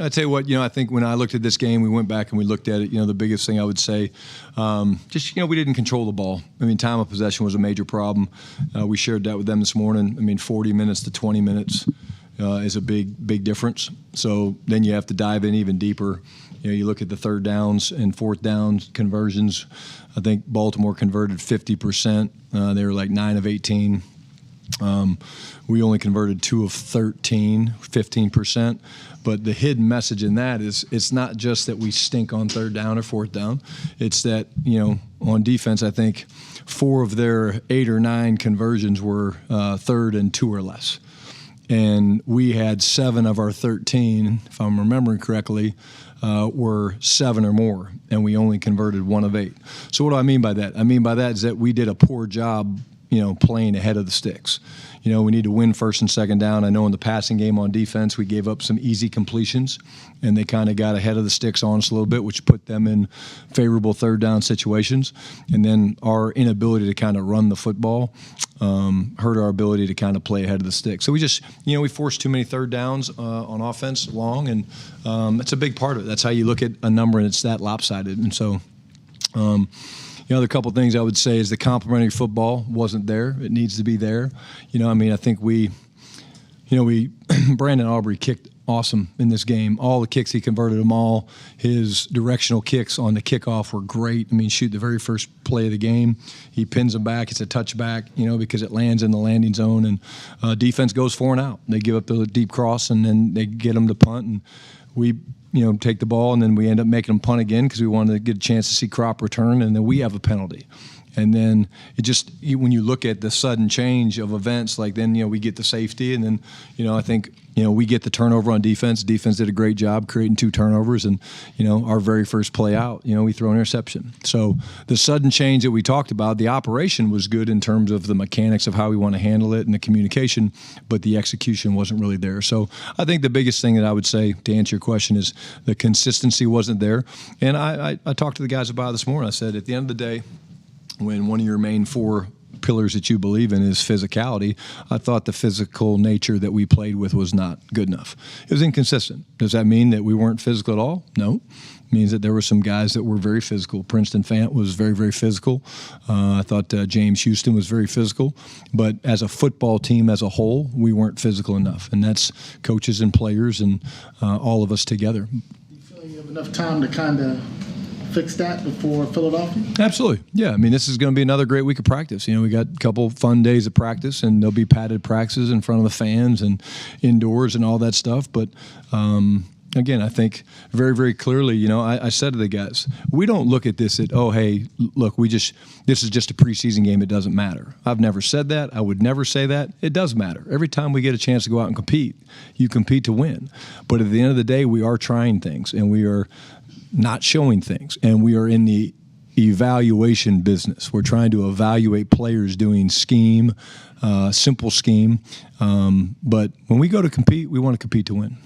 I tell you what, I think when I looked at this game, we went back and we looked at it. The biggest thing I would say, we didn't control the ball. Time of possession was a major problem. We shared that with them this morning. 40 minutes to 20 minutes is a big difference. So then you have to dive in even deeper. You look at the third downs and fourth downs conversions. I think Baltimore converted 50%. They were like 9 of 18. We only converted 2 of 13, 15%. But the hidden message in that is it's not just that we stink on third down or fourth down. It's that, on defense, I think 4 of their 8 or 9 conversions were third and 2 or less. And we had 7 of our 13, if I'm remembering correctly, were 7 or more, and we only converted 1 of 8. So what do I mean by that? I mean by that is that we did a poor job playing ahead of the sticks. We need to win first and second down. I know in the passing game on defense, we gave up some easy completions, and they kind of got ahead of the sticks on us a little bit, which put them in favorable third down situations. And then our inability to kind of run the football hurt our ability to kind of play ahead of the sticks. So we just, we forced too many third downs on offense long, and that's a big part of it. That's how you look at a number, and it's that lopsided. And so the other couple things I would say is the complementary football wasn't there. It needs to be there. I think Brandon Aubrey kicked awesome in this game. All the kicks, he converted them all. His directional kicks on the kickoff were great. Shoot the very first play of the game. He pins them back. It's a touchback, because it lands in the landing zone, and defense goes 4 and out. They give up the deep cross, and then they get them to punt, and we take the ball, and then we end up making them punt again because we wanted to get a chance to see Crop return, and then we have a penalty. And then when you look at the sudden change of events, we get the safety, and then, I think, we get the turnover on defense. Defense did a great job creating 2 turnovers, and, our very first play out, we throw an interception. So the sudden change that we talked about, the operation was good in terms of the mechanics of how we want to handle it and the communication, but the execution wasn't really there. So I think the biggest thing that I would say to answer your question is the consistency wasn't there. And I talked to the guys about it this morning. I said, at the end of the day, when one of your main 4 pillars that you believe in is physicality, I thought the physical nature that we played with was not good enough. It was inconsistent. Does that mean that we weren't physical at all? No. It means that there were some guys that were very physical. Princeton Fant was very, very physical. I thought James Houston was very physical. But as a football team as a whole, we weren't physical enough. And that's coaches and players and all of us together. Do you feel you have enough time to kind of fix that before Philadelphia? Absolutely. Yeah. This is going to be another great week of practice. We got a couple fun days of practice, and there'll be padded practices in front of the fans and indoors and all that stuff. But again, I think very, very clearly, I said to the guys, we don't look at this at, oh, hey, look, this is just a preseason game. It doesn't matter. I've never said that. I would never say that. It does matter. Every time we get a chance to go out and compete, you compete to win. But at the end of the day, we are trying things, and we are not showing things, and we are in the evaluation business. We're trying to evaluate players doing scheme, simple scheme. But when we go to compete, we want to compete to win.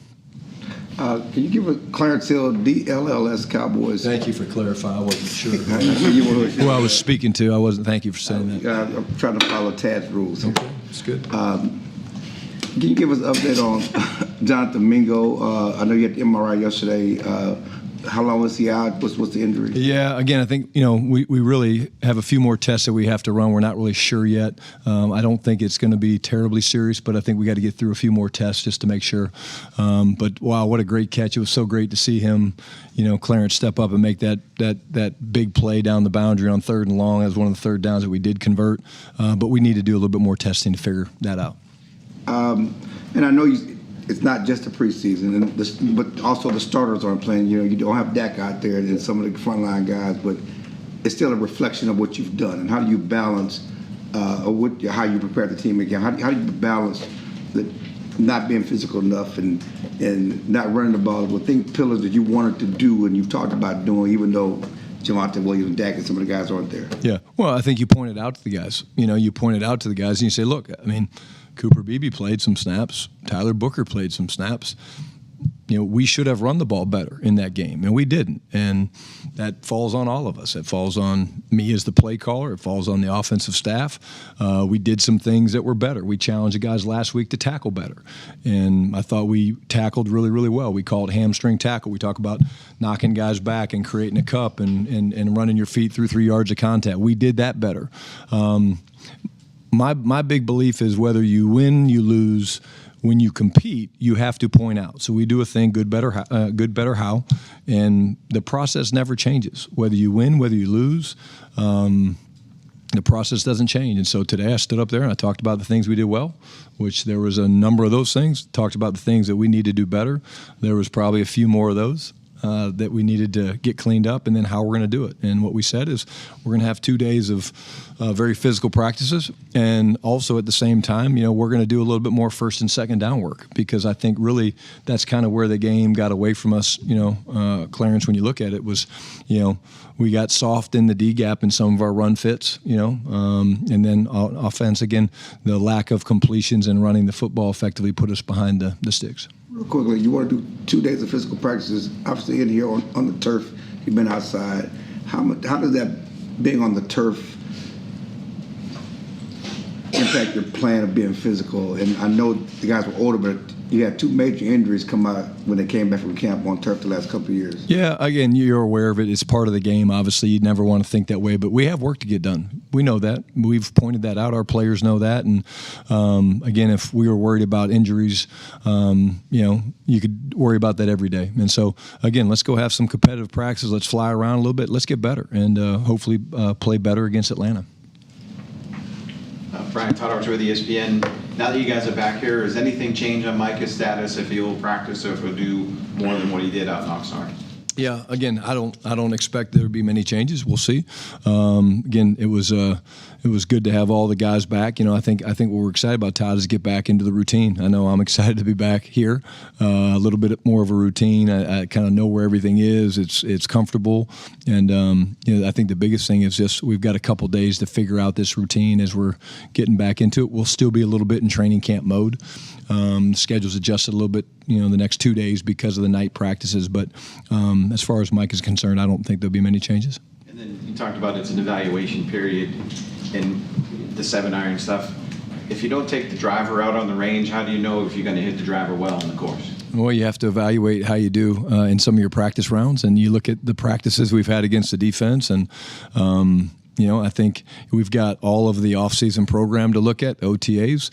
Can you give a Clarence Hill DLLS Cowboys? Thank you for clarifying. I wasn't sure who I was speaking to. I wasn't. Thank you for saying that. I'm trying to follow Tad's rules. Okay, that's good. Can you give us an update on Jonathan Mingo? I know you had the MRI yesterday. How long was he out? What's the injury? Yeah, again, I think, we really have a few more tests that we have to run. We're not really sure yet. I don't think it's going to be terribly serious, but I think we got to get through a few more tests just to make sure. But, wow, what a great catch. It was so great to see him, Clarence step up and make that big play down the boundary on 3rd and long. That was one of the third downs that we did convert. But we need to do a little bit more testing to figure that out. And I know it's not just the preseason, but also the starters aren't playing. You don't have Dak out there and some of the frontline guys, but it's still a reflection of what you've done. And how do you balance how you prepare the team again? How do you balance not being physical enough and not running the ball with pillars that you wanted to do and you've talked about doing, even though Javonte Williams and Dak and some of the guys aren't there? Yeah. Well, I think you pointed out to the guys. You pointed out to the guys and you say, look, Cooper Beebe played some snaps. Tyler Booker played some snaps. we should have run the ball better in that game, and we didn't. And that falls on all of us. It falls on me as the play caller. It falls on the offensive staff. We did some things that were better. We challenged the guys last week to tackle better, and I thought we tackled really, really well. We called hamstring tackle. We talk about knocking guys back and creating a cup and running your feet through 3 yards of contact. We did that better. My big belief is whether you win, you lose, when you compete, you have to point out. So we do a thing, good, better, how, and the process never changes. Whether you win, whether you lose, the process doesn't change. And so today I stood up there and I talked about the things we did well, which there was a number of those things. Talked about the things that we need to do better. There was probably a few more of those that we needed to get cleaned up, and then how we're going to do it. And what we said is we're going to have 2 days of very physical practices, and also at the same time, we're going to do a little bit more first and second down work, because I think really that's kind of where the game got away from us. Clarence, when you look at it, was we got soft in the D gap in some of our run fits, and then offense, again, the lack of completions and running the football effectively put us behind the sticks. Real quickly, you want to do 2 days of physical practices, obviously in here on the turf. You've been outside. How does that being on the turf impact your plan of being physical? And I know the guys were older, but you had 2 major injuries come out when they came back from camp on turf the last couple of years. Yeah, again, you're aware of it. It's part of the game. Obviously, you'd never want to think that way, but we have work to get done. We know that. We've pointed that out. Our players know that. And, again, if we were worried about injuries, you could worry about that every day. And so, again, let's go have some competitive practices. Let's fly around a little bit. Let's get better and hopefully play better against Atlanta. Brian Todd with ESPN. Now that you guys are back here, has anything changed on Micah's status, if he'll practice or if he'll do more than what he did out in Oxnard? Yeah, again, I don't expect there to be many changes. We'll see. Again, it was good to have all the guys back. I think what we're excited about, Todd, is get back into the routine. I know I'm excited to be back here. A little bit more of a routine. I kind of know where everything is. It's comfortable, and I think the biggest thing is just we've got a couple days to figure out this routine as we're getting back into it. We'll still be a little bit in training camp mode. The schedule's adjusted a little bit, the next 2 days because of the night practices. But as far as Mike is concerned, I don't think there'll be many changes. And then you talked about it's an evaluation period and the 7-iron stuff. If you don't take the driver out on the range, how do you know if you're going to hit the driver well in the course? Well, you have to evaluate how you do in some of your practice rounds, and you look at the practices we've had against the defense, and I think we've got all of the off-season program to look at, OTAs.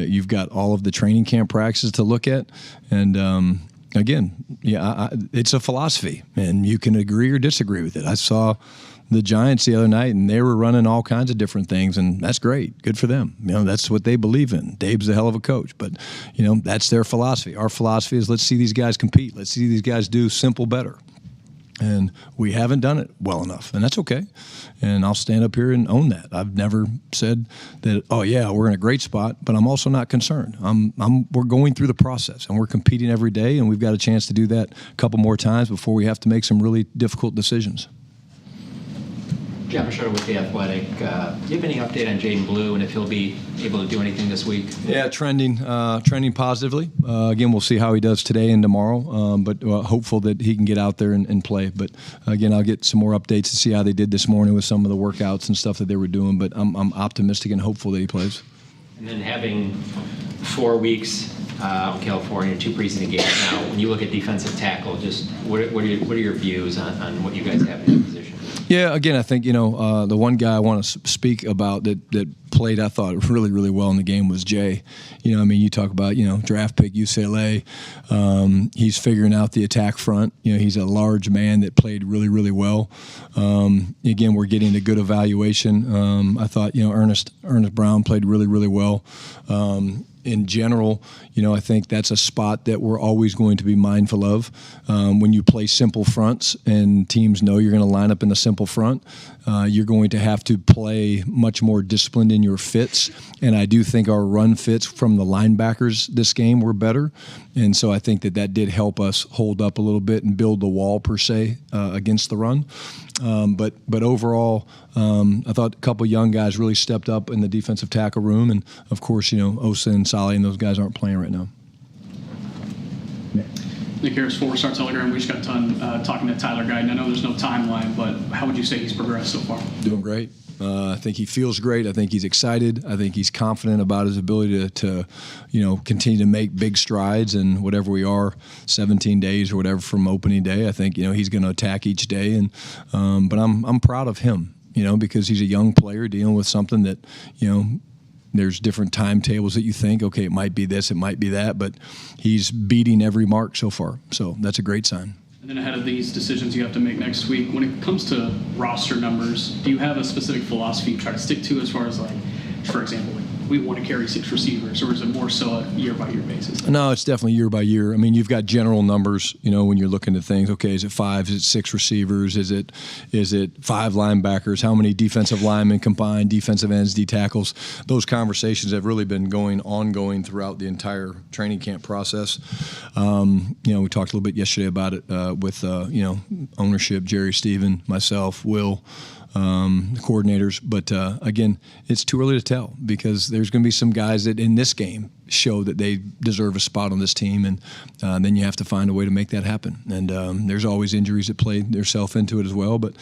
You've got all of the training camp practices to look at, and again, it's a philosophy, and you can agree or disagree with it. I saw the Giants the other night, and they were running all kinds of different things, and that's great. Good for them. That's what they believe in. Dave's a hell of a coach, but, that's their philosophy. Our philosophy is let's see these guys compete. Let's see these guys do simple better. And we haven't done it well enough, and that's okay. And I'll stand up here and own that. I've never said that, oh, yeah, we're in a great spot, but I'm also not concerned. We're going through the process, and we're competing every day, and we've got a chance to do that a couple more times before we have to make some really difficult decisions. Jeff Schottenheimer with The Athletic. Do you have any update on Jaden Blue and if he'll be able to do anything this week? Yeah, trending positively. Again, we'll see how he does today and tomorrow, but hopeful that he can get out there and play. But again, I'll get some more updates to see how they did this morning with some of the workouts and stuff that they were doing. But I'm optimistic and hopeful that he plays. And then having 4 weeks in California, 2 preseason games now, when you look at defensive tackle, just what are your views on what you guys have in your position? Yeah, again, I think, the one guy I want to speak about that played, I thought, really, really well in the game was Jay. You talk about, draft pick, UCLA. He's figuring out the attack front. He's a large man that played really, really well. Again, we're getting a good evaluation. I thought, Ernest Brown played really, really well. In general, I think that's a spot that we're always going to be mindful of. When you play simple fronts and teams know you're going to line up in a simple front, you're going to have to play much more disciplined in your fits. And I do think our run fits from the linebackers this game were better. And so I think that did help us hold up a little bit and build the wall, per se, against the run. But overall, I thought a couple young guys really stepped up in the defensive tackle room. And, of course, Osa and Saleh and those guys aren't playing right now. Nick Harris, four-star Telegram. We just got done talking to Tyler Guyton. I know there's no timeline, but how would you say he's progressed so far? Doing great. I think he feels great. I think he's excited. I think he's confident about his ability to continue to make big strides. And whatever we are, 17 days or whatever from opening day, I think he's going to attack each day. And but I'm proud of him, because he's a young player dealing with something that there's different timetables that you think, okay, it might be this, it might be that, but he's beating every mark so far. So that's a great sign. And then ahead of these decisions you have to make next week, when it comes to roster numbers, do you have a specific philosophy you try to stick to as far as, like, for example, we want to carry 6 receivers, or is it more so a year-by-year basis? No, it's definitely year by year. I mean, you've got general numbers, when you're looking at things. Okay, is it 5? Is it 6 receivers? Is it 5 linebackers? How many defensive linemen combined, defensive ends, D tackles? Those conversations have really been ongoing throughout the entire training camp process. We talked a little bit yesterday about it with ownership, Jerry, Steven, myself, Will. The coordinators, but again, it's too early to tell, because there's going to be some guys that in this game show that they deserve a spot on this team, and then you have to find a way to make that happen. And there's always injuries that play themselves into it as well, but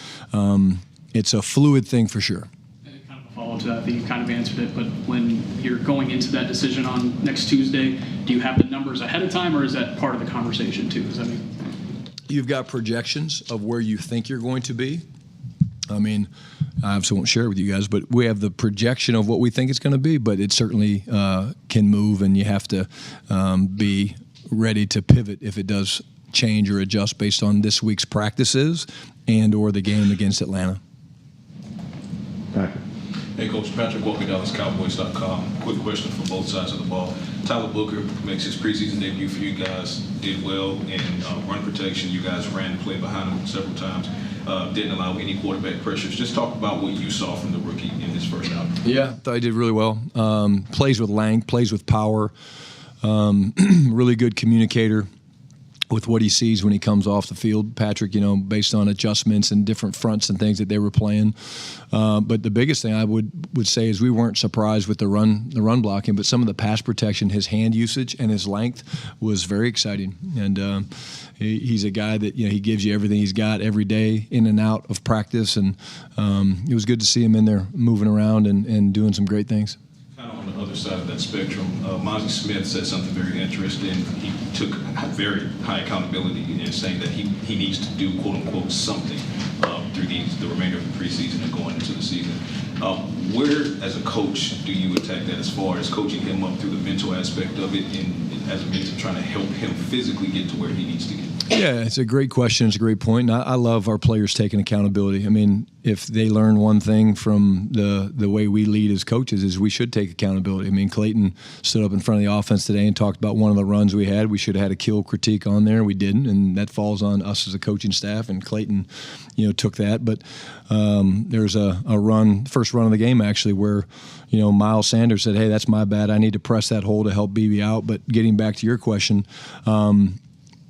it's a fluid thing for sure. And kind of a follow-up to that, I think you kind of answered it, but when you're going into that decision on next Tuesday, do you have the numbers ahead of time, or is that part of the conversation too? Does that mean you've got projections of where you think you're going to be? I mean, I obviously won't share it with you guys, but we have the projection of what we think it's going to be, but it certainly can move, and you have to be ready to pivot if it does change or adjust based on this week's practices and or the game against Atlanta. Hey, Coach Patrick Walker, DallasCowboys.com. Quick question for both sides of the ball. Tyler Booker makes his preseason debut for you guys, did well in run protection. You guys ran the play behind him several times. Didn't allow any quarterback pressures. Just talk about what you saw from the rookie in his first outing. Yeah, thought he did really well. Plays with length, plays with power. Really good communicator with what he sees when he comes off the field, Patrick, based on adjustments and different fronts and things that they were playing. But the biggest thing I would say is we weren't surprised with the run blocking, but some of the pass protection, his hand usage and his length was very exciting. And he's a guy that, he gives you everything he's got every day in and out of practice. And it was good to see him in there moving around and doing some great things. Kind of on the other side of that spectrum, Mozzie Smith said something very interesting. He took very high accountability in saying that he needs to do, quote unquote, something through the remainder of the preseason and going into the season. Where, as a coach, do you attack that as far as coaching him up through the mental aspect of it, and as a mentor trying to help him physically get to where he needs to get? Yeah, it's a great question. It's a great point. And I love our players taking accountability. I mean, if they learn one thing from the way we lead as coaches is we should take accountability. I mean, Clayton stood up in front of the offense today and talked about one of the runs we had. We should have had a kill critique on there. We didn't, and that falls on us as a coaching staff. And Clayton, took that. But there's a run, first run of the game actually, where Miles Sanders said, "Hey, that's my bad. I need to press that hole to help BB out." But getting back to your question.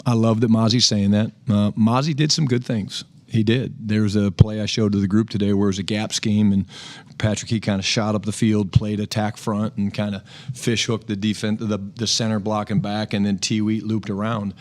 I love that Mozzie's saying that. Mozzie did some good things. He did. There was a play I showed to the group today where it was a gap scheme, and Patrick, he kind of shot up the field, played attack front, and kind of fish hooked the defense, the center blocking back, and then T-Wheat looped around.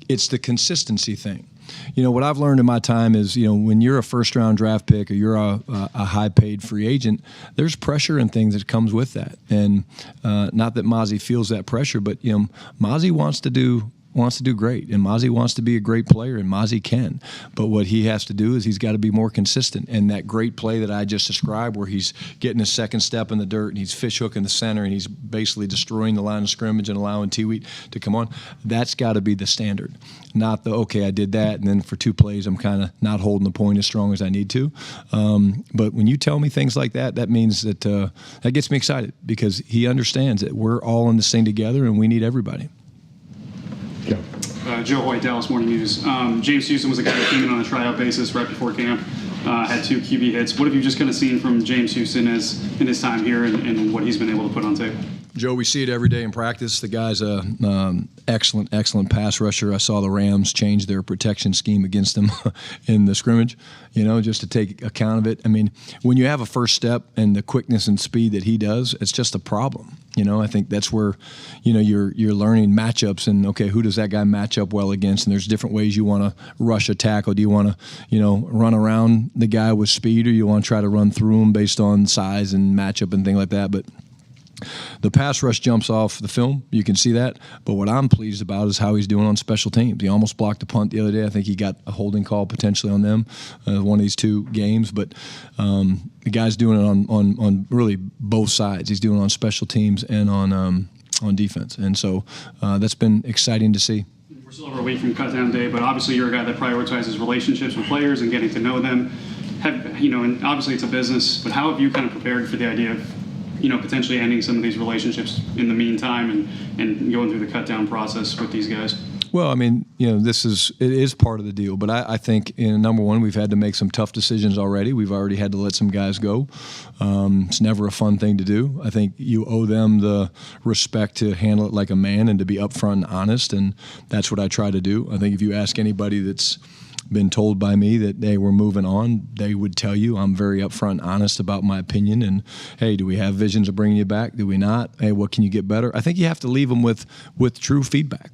It's the consistency thing. What I've learned in my time is, when you're a first-round draft pick or you're a high-paid free agent, there's pressure and things that comes with that. And not that Mozzie feels that pressure, but, Mozzie wants to do great, and Mozzie wants to be a great player, and Mozzie can. But what he has to do is he's got to be more consistent. And that great play that I just described, where he's getting his second step in the dirt and he's fish hooking the center and he's basically destroying the line of scrimmage and allowing T-Wheat to come on, that's got to be the standard. Not okay, I did that, and then for 2 plays I'm kind of not holding the point as strong as I need to. But when you tell me things like that, that means that that gets me excited, because he understands that we're all in this thing together and we need everybody. Joe Hoyt, Dallas Morning News. James Houston was a guy that came in on a tryout basis right before camp, had 2 QB hits. What have you just kind of seen from James Houston in his time here and what he's been able to put on tape? Joe, we see it every day in practice. The guy's a excellent pass rusher. I saw the Rams change their protection scheme against him in the scrimmage, just to take account of it. I mean, when you have a first step and the quickness and speed that he does, it's just a problem. I think that's where, you're learning matchups and, okay, who does that guy match up well against? And there's different ways you want to rush a tackle. Do you want to, run around the guy with speed, or you want to try to run through him based on size and matchup and things like that? But the pass rush jumps off the film. You can see that. But what I'm pleased about is how he's doing on special teams. He almost blocked a punt the other day. I think he got a holding call potentially on them, one of these two games. But the guy's doing it on really both sides. He's doing it on special teams and on defense. And so that's been exciting to see. We're still over a week from cutdown day, but obviously you're a guy that prioritizes relationships with players and getting to know them. And obviously it's a business, but how have you kind of prepared for the idea of potentially ending some of these relationships in the meantime and going through the cut down process with these guys? Well, I mean, it is part of the deal. But I think, number one, we've had to make some tough decisions already. We've already had to let some guys go. It's never a fun thing to do. I think you owe them the respect to handle it like a man and to be upfront and honest. And that's what I try to do. I think if you ask anybody that's been told by me that they were moving on, they would tell you I'm very upfront and honest about my opinion. And, hey, do we have visions of bringing you back? Do we not? Hey, what can you get better? I think you have to leave them with true feedback.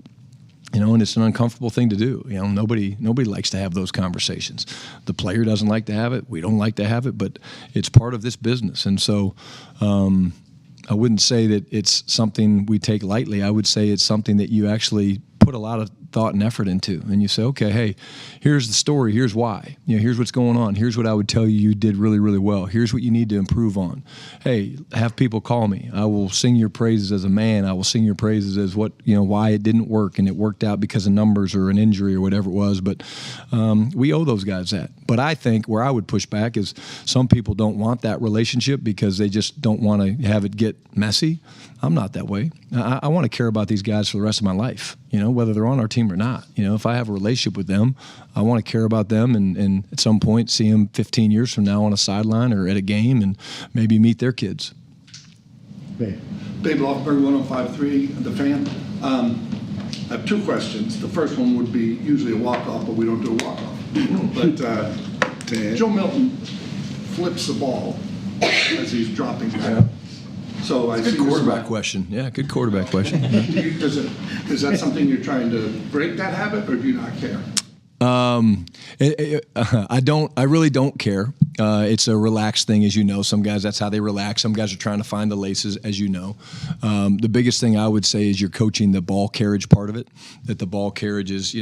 And it's an uncomfortable thing to do. Nobody likes to have those conversations. The player doesn't like to have it. We don't like to have it, but it's part of this business. And so I wouldn't say that it's something we take lightly. I would say it's something that you actually put a lot of thought and effort into. And you say, okay, hey, here's the story. Here's why. Here's what's going on. Here's what I would tell you did really, really well. Here's what you need to improve on. Hey, have people call me. I will sing your praises as a man. I will sing your praises as why it didn't work, and it worked out because of numbers or an injury or whatever it was. But we owe those guys that. But I think where I would push back is some people don't want that relationship because they just don't want to have it get messy. I'm not that way. I want to care about these guys for the rest of my life, whether they're on our team or not. If I have a relationship with them, I want to care about them and at some point see them 15 years from now on a sideline or at a game and maybe meet their kids. Dave Loffenberg, 105.3, The Fan. I have two questions. The first one would be usually a walk-off, but we don't do a walk-off. But Joe Milton flips the ball as he's dropping back. So I see Good quarterback question. Yeah, good quarterback question. Is that something you're trying to break that habit, or do you not care? I really don't care. It's a relaxed thing, as you know. Some guys, that's how they relax. Some guys are trying to find the laces, as you know. The biggest thing I would say is you're coaching the ball carriage part of it, that the ball carriage is,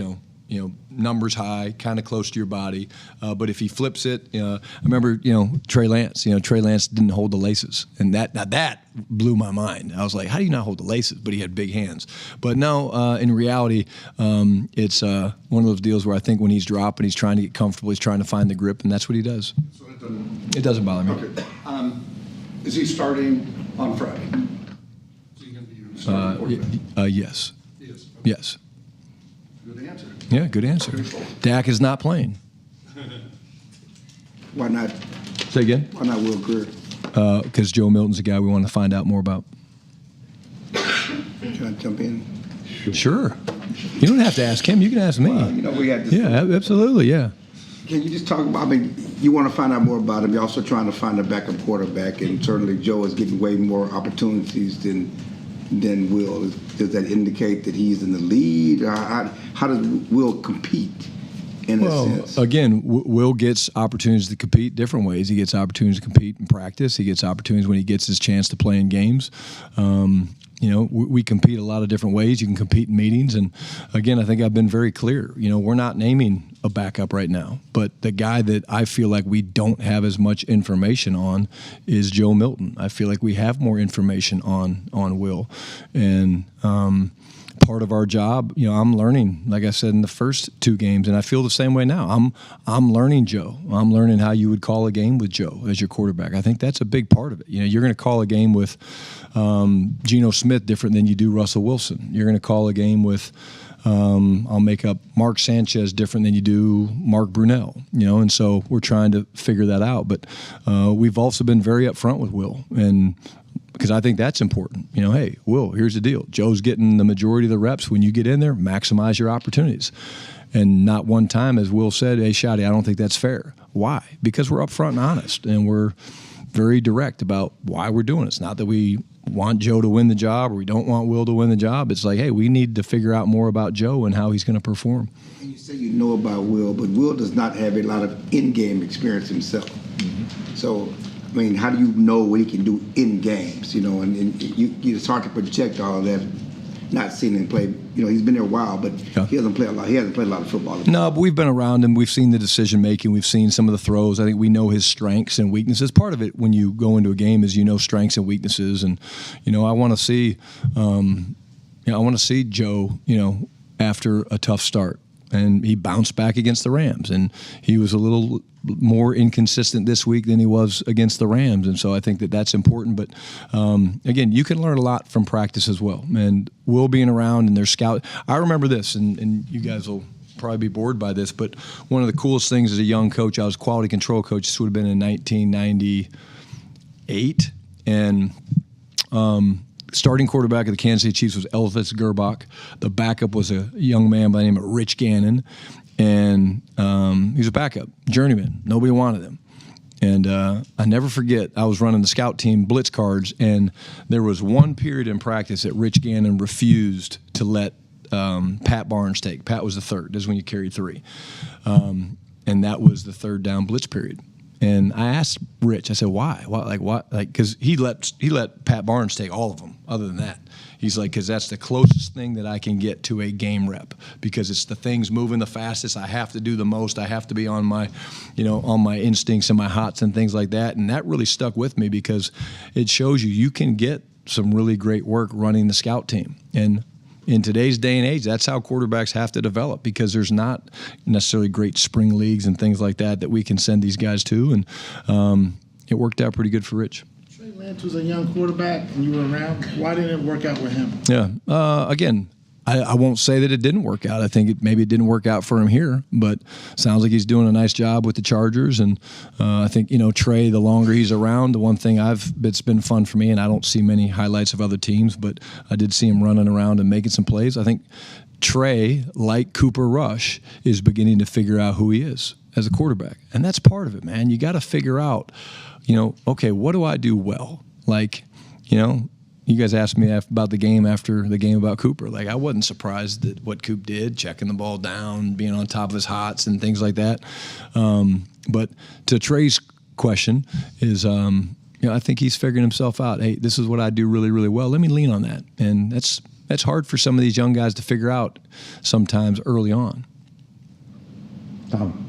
numbers high, kind of close to your body. But if he flips it, I remember, Trey Lance. Trey Lance didn't hold the laces, and that blew my mind. I was like, how do you not hold the laces? But he had big hands. But no, in reality, it's one of those deals where I think when he's dropping, he's trying to get comfortable, he's trying to find the grip, and that's what he does. So it doesn't bother me. Okay. Is he starting on Friday? Is he going to be starting quarterback? Yes. He is. Okay. Yes. Good answer. Yeah, good answer. Dak is not playing. Why not? Say again? Why not Will Greer? Because Joe Milton's a guy we want to find out more about. Can I jump in? Sure. You don't have to ask him. You can ask me. We had this. Yeah, absolutely, yeah. Can you just talk about, you want to find out more about him. You're also trying to find a backup quarterback, and certainly Joe is getting way more opportunities than Will. Does that indicate that he's in the lead? How does Will compete in a sense? Again, Will gets opportunities to compete different ways. He gets opportunities to compete in practice. He gets opportunities when he gets his chance to play in games. We compete a lot of different ways. You can compete in meetings. And, again, I think I've been very clear. We're not naming a backup right now. But the guy that I feel like we don't have as much information on is Joe Milton. I feel like we have more information on Will. And part of our job, I'm learning, like I said in the first two games, and I feel the same way now. I'm learning Joe. I'm learning how you would call a game with Joe as your quarterback. I think that's a big part of it. You're going to call a game with Geno Smith different than you do Russell Wilson. You're going to call a game with I'll make up Mark Sanchez different than you do Mark Brunell, and so we're trying to figure that out. But we've also been very upfront with Will, and because I think that's important. Hey, Will, here's the deal. Joe's getting the majority of the reps. When you get in there, maximize your opportunities. And not one time, as Will said, hey, Shotty, I don't think that's fair. Why? Because we're upfront and honest, and we're very direct about why we're doing it. It's not that we want Joe to win the job or we don't want Will to win the job. It's like, hey, we need to figure out more about Joe and how he's going to perform. And you say you know about Will, but Will does not have a lot of in-game experience himself. So, I mean, how do you know what he can do in games? And it's hard to project all of that. Not seeing him play. He's been there a while, but he hasn't played a lot. He hasn't played a lot of football. No, but we've been around him. We've seen the decision making. We've seen some of the throws. I think we know his strengths and weaknesses. Part of it when you go into a game is strengths and weaknesses. And I want to see, Joe. After a tough start, and he bounced back against the Rams, and he was a little more inconsistent this week than he was against the Rams, and so I think that that's important. But again, you can learn a lot from practice as well, and Will being around and their scout. I remember this, and you guys will probably be bored by this, but one of the coolest things as a young coach, I was quality control coach. This would have been in 1998, and starting quarterback of the Kansas City Chiefs was Elvis Gerbach. The backup was a young man by the name of Rich Gannon. And he was a backup, journeyman. Nobody wanted him. And I never forget, I was running the scout team blitz cards, and there was one period in practice that Rich Gannon refused to let Pat Barnes take. Pat was the third. This is when you carried three. And that was the third down blitz period. And I asked Rich, I said, why? What? Because he let Pat Barnes take all of them. Other than that, he's like, because that's the closest thing that I can get to a game rep. Because it's the things moving the fastest. I have to do the most. I have to be on my, on my instincts and my hots and things like that. And that really stuck with me because it shows you can get some really great work running the scout team. And in today's day and age, that's how quarterbacks have to develop because there's not necessarily great spring leagues and things like that we can send these guys to. And it worked out pretty good for Rich. Trey Lance was a young quarterback and you were around. Why didn't it work out with him? Yeah. Again, I won't say that it didn't work out. I think maybe it didn't work out for him here, but sounds like he's doing a nice job with the Chargers. And I think, Trey, the longer he's around, the one thing it's been fun for me, and I don't see many highlights of other teams, but I did see him running around and making some plays. I think Trey, like Cooper Rush, is beginning to figure out who he is as a quarterback. And that's part of it, man. You got to figure out, okay, what do I do well? You guys asked me about the game after the game about Cooper. I wasn't surprised that what Coop did, checking the ball down, being on top of his hots and things like that. But to Trey's question is, I think he's figuring himself out. Hey, this is what I do really, really well. Let me lean on that. And that's hard for some of these young guys to figure out sometimes early on. Tom,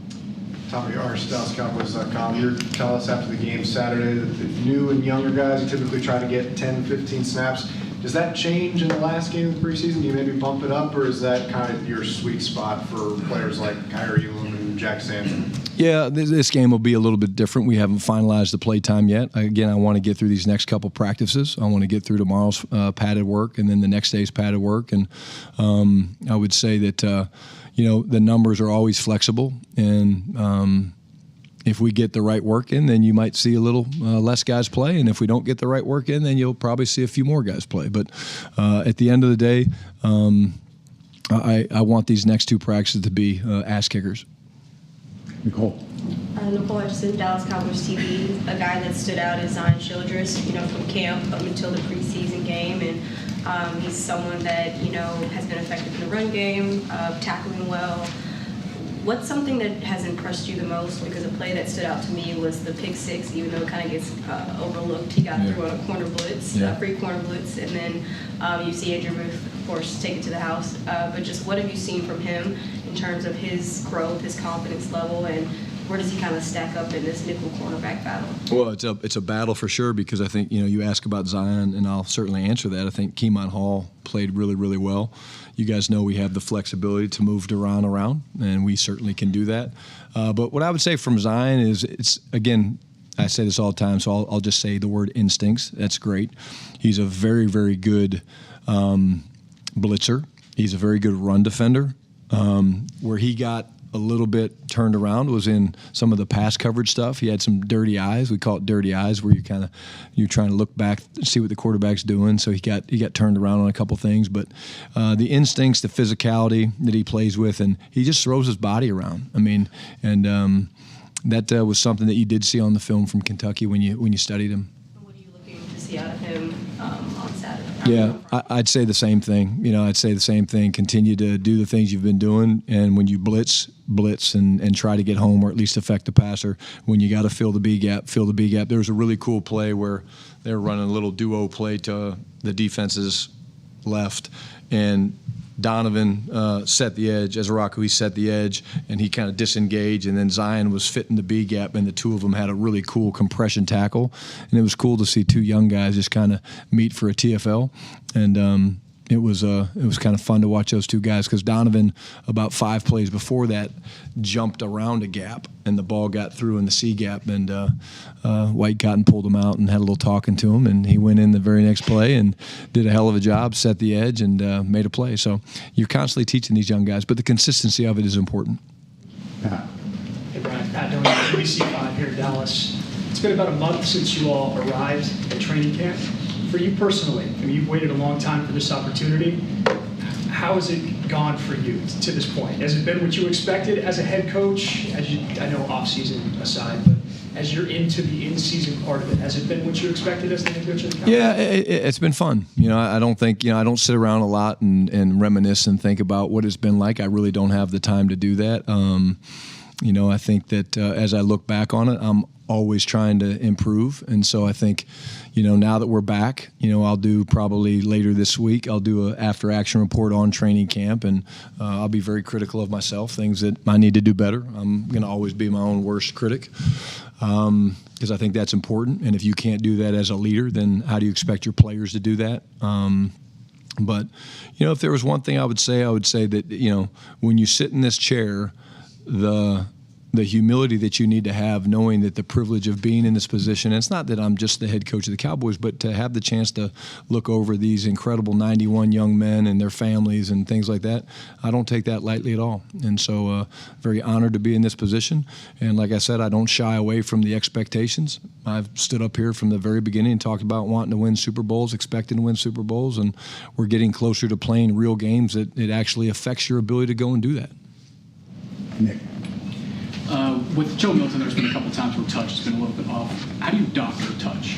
Tommy Arsh, DallasCowboys.com. You tell us after the game Saturday that the new and younger guys, you typically try to get 10, 15 snaps. Does that change in the last game of the preseason? Do you maybe bump it up, or is that kind of your sweet spot for players like Kyrie Elam and Jack Sanson? Yeah, this game will be a little bit different. We haven't finalized the play time yet. Again, I want to get through these next couple practices. I want to get through tomorrow's padded work and then the next day's padded work. And I would say that the numbers are always flexible, and if we get the right work in, then you might see a little less guys play, and if we don't get the right work in, then you'll probably see a few more guys play. But at the end of the day, I want these next two practices to be ass kickers. Nicole. Nicole Edgerton, Dallas Cowboys TV. A guy that stood out is Zion Childress, from camp up until the preseason game, and he's someone that, has been effective in the run game, tackling well. What's something that has impressed you the most? Because a play that stood out to me was the pick six, even though it kind of gets overlooked. He got through on a corner blitz, free corner blitz, and then you see Andrew Booth, of course, take it to the house. But just what have you seen from him in terms of his growth, his confidence level, and where does he kind of stack up in this nickel cornerback battle? Well, it's a battle for sure, because I think, you ask about Zion, and I'll certainly answer that. I think Keemon Hall played really, really well. You guys know we have the flexibility to move Duran around, and we certainly can do that. But what I would say from Zion is, it's, again, I say this all the time, so I'll just say the word instincts. That's great. He's a very, very good blitzer. He's a very good run defender. Where he got a little bit turned around was in some of the pass coverage stuff. He had some dirty eyes. We call it dirty eyes, where you're trying to look back, see what the quarterback's doing. So he got turned around on a couple things, but the instincts, the physicality that he plays with, and he just throws his body around. I mean, and that was something that you did see on the film from Kentucky when you studied him. What are you looking to see out of him on Saturday? Yeah, I'd say the same thing. I'd say the same thing. Continue to do the things you've been doing, and when you blitz and try to get home or at least affect the passer. When you got to fill the B gap, fill the B gap. There was a really cool play where they were running a little duo play to the defense's left, and Donovan set the edge. Ezaraku, he set the edge, and he kind of disengaged, and then Zion was fitting the B gap, and the two of them had a really cool compression tackle. And it was cool to see two young guys just kind of meet for a TFL. And it was kind of fun to watch those two guys, because Donovan, about 5 plays before that, jumped around a gap, and the ball got through in the C gap, and White Cotton pulled him out and had a little talking to him, and he went in the very next play and did a hell of a job, set the edge, and made a play. So you're constantly teaching these young guys, but the consistency of it is important. Hey Brian, Pat Donahue, ABC5 here in Dallas. It's been about a month since you all arrived at training camp. For you personally, I mean, you've waited a long time for this opportunity. How has it gone for you to this point? Has it been what you expected as a head coach? I know off-season aside, but as you're into the in-season part of it, has it been what you expected as the head coach of the Cowboys? Yeah, it's been fun. I don't think, I don't sit around a lot and reminisce and think about what it's been like. I really don't have the time to do that. I think that as I look back on it, I'm always trying to improve. And so I think, now that we're back, I'll do probably later this week, I'll do an after-action report on training camp, and I'll be very critical of myself, things that I need to do better. I'm going to always be my own worst critic, because I think that's important. And if you can't do that as a leader, then how do you expect your players to do that? But, if there was one thing I would say that, when you sit in this chair, the humility that you need to have, knowing that the privilege of being in this position, and it's not that I'm just the head coach of the Cowboys, but to have the chance to look over these incredible 91 young men and their families and things like that, I don't take that lightly at all. And so very honored to be in this position. And like I said, I don't shy away from the expectations. I've stood up here from the very beginning and talked about wanting to win Super Bowls, expecting to win Super Bowls, and we're getting closer to playing real games that it actually affects your ability to go and do that. Nick. With Joe Milton, there's been a couple times where touch has been a little bit off. How do you doctor touch?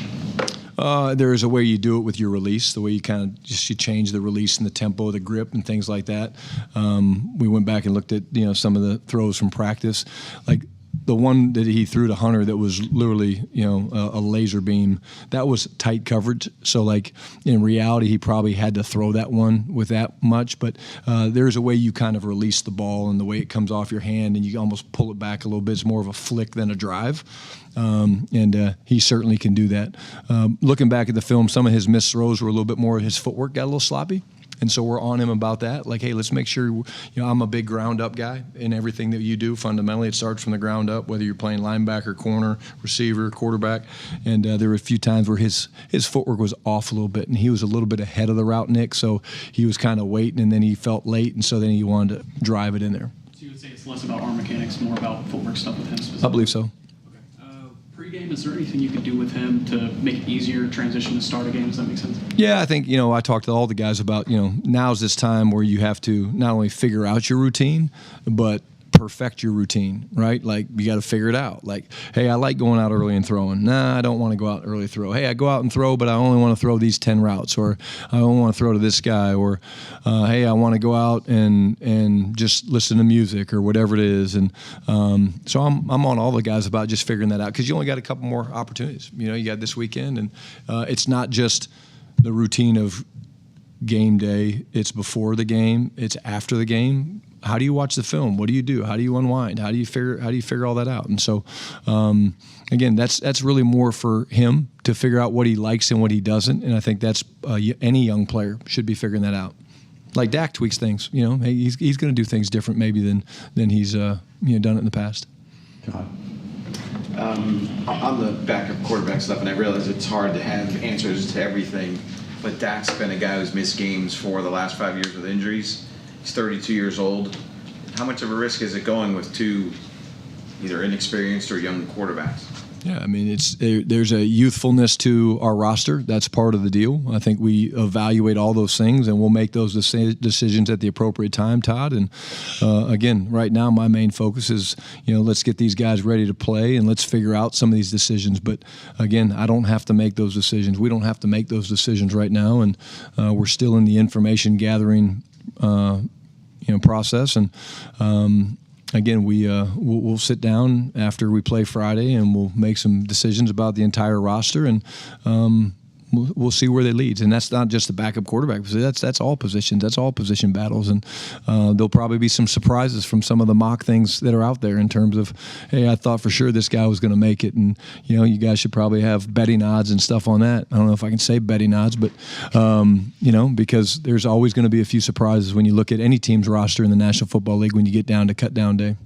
There is a way you do it with your release, the way you kind of you change the release and the tempo, the grip, and things like that. We went back and looked at some of the throws from practice, like the one that he threw to Hunter that was literally a laser beam. That was tight coverage. So like in reality, he probably had to throw that one with that much. But there's a way you kind of release the ball, and the way it comes off your hand, and you almost pull it back a little bit. It's more of a flick than a drive. And he certainly can do that. Looking back at the film, some of his missed throws were a little bit more, his footwork got a little sloppy. And so we're on him about that. Like, hey, let's make sure, I'm a big ground up guy in everything that you do. Fundamentally, it starts from the ground up, whether you're playing linebacker, corner, receiver, quarterback. And there were a few times where his footwork was off a little bit, and he was a little bit ahead of the route, Nick. So he was kind of waiting, and then he felt late, and so then he wanted to drive it in there. So you would say it's less about arm mechanics, more about footwork stuff with him specifically? I believe so. Pre-game, is there anything you could do with him to make it easier transition to start a game? Does that make sense? Yeah, I think, I talked to all the guys about, now's this time where you have to not only figure out your routine, but perfect your routine, right? Like, you got to figure it out. Like, hey, I like going out early and throwing. Nah, I don't want to go out early throw. Hey, I go out and throw, but I only want to throw these 10 routes, or I only want to throw to this guy, or hey, I want to go out and just listen to music or whatever it is. And so I'm on all the guys about just figuring that out, because you only got a couple more opportunities. You got this weekend, and it's not just the routine of game day. It's before the game. It's after the game. How do you watch the film? What do you do? How do you unwind? How do you figure all that out? And so, again, that's really more for him to figure out what he likes and what he doesn't. And I think that's any young player should be figuring that out. Like Dak tweaks things. Hey, he's going to do things different maybe than he's done it in the past. On the backup quarterback stuff, and I realize it's hard to have answers to everything, but Dak's been a guy who's missed games for the last 5 years with injuries. He's 32 years old. how much of a risk is it going with two either inexperienced or young quarterbacks? Yeah, I mean, there's a youthfulness to our roster. That's part of the deal. I think we evaluate all those things, and we'll make those decisions at the appropriate time, Todd. And again, right now, my main focus is, let's get these guys ready to play, and let's figure out some of these decisions. But again, I don't have to make those decisions. We don't have to make those decisions right now, and we're still in the information gathering, process. And again, we'll sit down after we play Friday, and we'll make some decisions about the entire roster, and we'll see where they lead. And that's not just the backup quarterback. That's all positions. That's all position battles. And there'll probably be some surprises from some of the mock things that are out there in terms of, hey, I thought for sure this guy was going to make it. And, you guys should probably have betting odds and stuff on that. I don't know if I can say betting odds, but, because there's always going to be a few surprises when you look at any team's roster in the National Football League when you get down to cut down day.